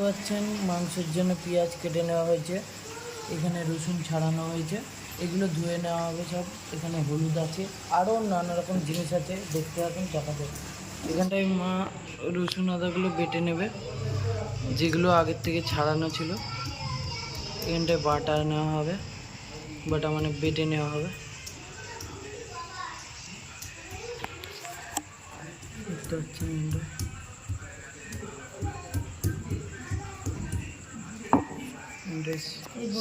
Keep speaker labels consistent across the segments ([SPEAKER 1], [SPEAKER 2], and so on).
[SPEAKER 1] পাচ্ছেন মাংসের জন্য পেঁয়াজ কেটে নেওয়া হয়েছে, এখানে রসুন ছাড়ানো হয়েছে, এগুলো ধুয়ে নেওয়া হবে সব। এখানে হলুদ আছে, আরও নানা রকম জিনিস আছে, দেখতে পাবেন দেখাতে। এখানটায় মা রসুন আদাগুলো বেটে নেবে, যেগুলো আগের থেকে ছাড়ানো ছিল। এখানটায় বাটা নেওয়া হবে, বাটা মানে বেটে নেওয়া হবে। দেখতে পাচ্ছেন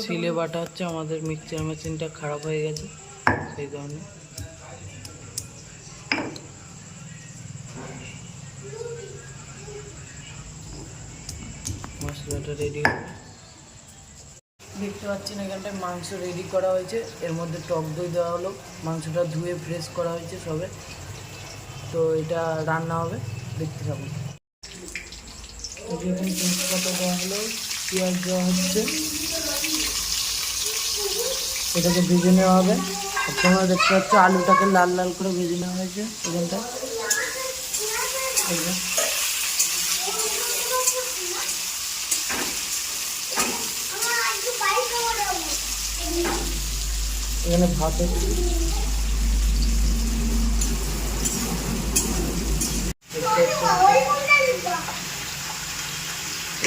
[SPEAKER 1] সিলে বাটা হচ্ছে, আমাদের মিক্সচার মেশিনটা খারাপ হয়ে গেছে সেই কারণে। মশলাটা রেডি হবে, দেখতে পাচ্ছেন এখানটায় মাংস রেডি করা হয়েছে। এর মধ্যে টক দই দেওয়া হলো, মাংসটা ধুয়ে ফ্রেশ করা হয়েছে সবে। তো এটা রান্না হবে, দেখতে থাকুন। এখন তেজপাতা দেওয়া হলো, পেঁয়াজ দেওয়া হচ্ছে, এটাকে ভেজে নেওয়া হবে। তোমরা দেখতে পাচ্ছ আলুটাকে লাল লাল করে ভেজে নেওয়া হয়েছে এখানটায়। এখানে ভাত হচ্ছে,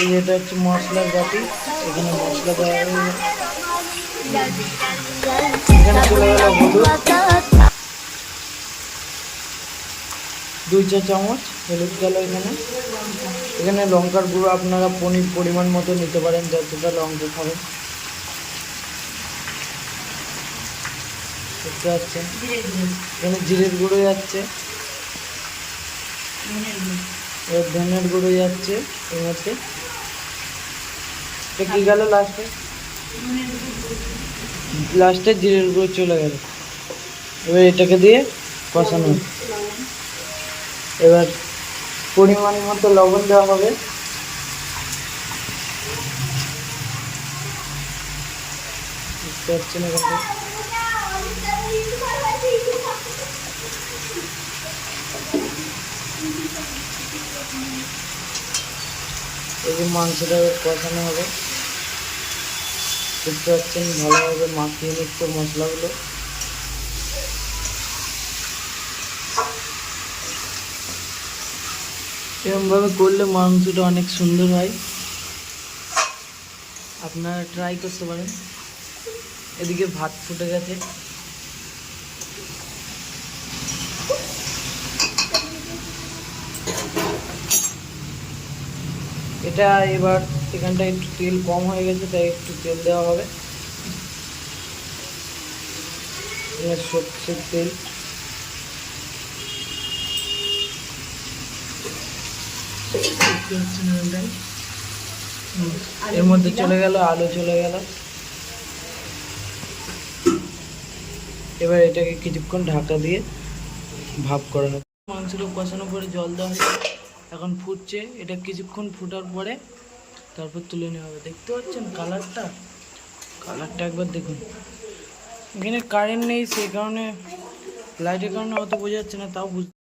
[SPEAKER 1] এই এটা হচ্ছে মশলার বাটি, এখানে মশলা দেওয়া হবে। এখানে চলে গেল হলুদ, 2 চা চামচ হলুদ গেল এখানে। এখানে লঙ্কার গুঁড়ো আপনারা পরিমাণ মতো নিতে পারেন, যতটা লঙ্কা খাবেন। দেখতে পাচ্ছেন এখানে জিরের গুঁড়ো যাচ্ছে, ধনের গুঁড়ো যাচ্ছে এর মধ্যে। কি গেল লাস্টে জিরের গুঁড়ো চলে গেল। এবার এটাকে দিয়ে কষানো, এবার পরিমাণ মতো লবণ দেওয়া হবে। দেখতে পাচ্ছেন এখানে এই যে মাংসটা কষানো হবে, দেখতে পাচ্ছেন ভালোভাবে মাখিয়ে নিচ্ছে মশলাগুলো। এরকমভাবে করলে মাংসটা অনেক সুন্দর হয়, আপনারা ট্রাই করতে পারেন। এদিকে ভাত ফুটে গেছে, এটা এবার এখানটা একটু তেল কম হয়ে গেছে, তাই একটু তেল দেওয়া হবে। সরষের তেল, এর মধ্যে চলে গেল আলু, চলে গেল। এবার এটাকে কিছুক্ষণ ঢাকা দিয়ে ভাপ করা হবে। মাংসটা কষানোর পরে জল দেওয়া হয়েছে, এখন ফুটছে। এটা কিছুক্ষণ ফুটার পরে তারপর তুলে নেওয়া হবে। দেখতে পাচ্ছেন কালারটা একবার দেখুন। এখানে কারেন্ট নেই, সেই কারণে লাইটের কারণে অত বোঝা যাচ্ছে না, তাও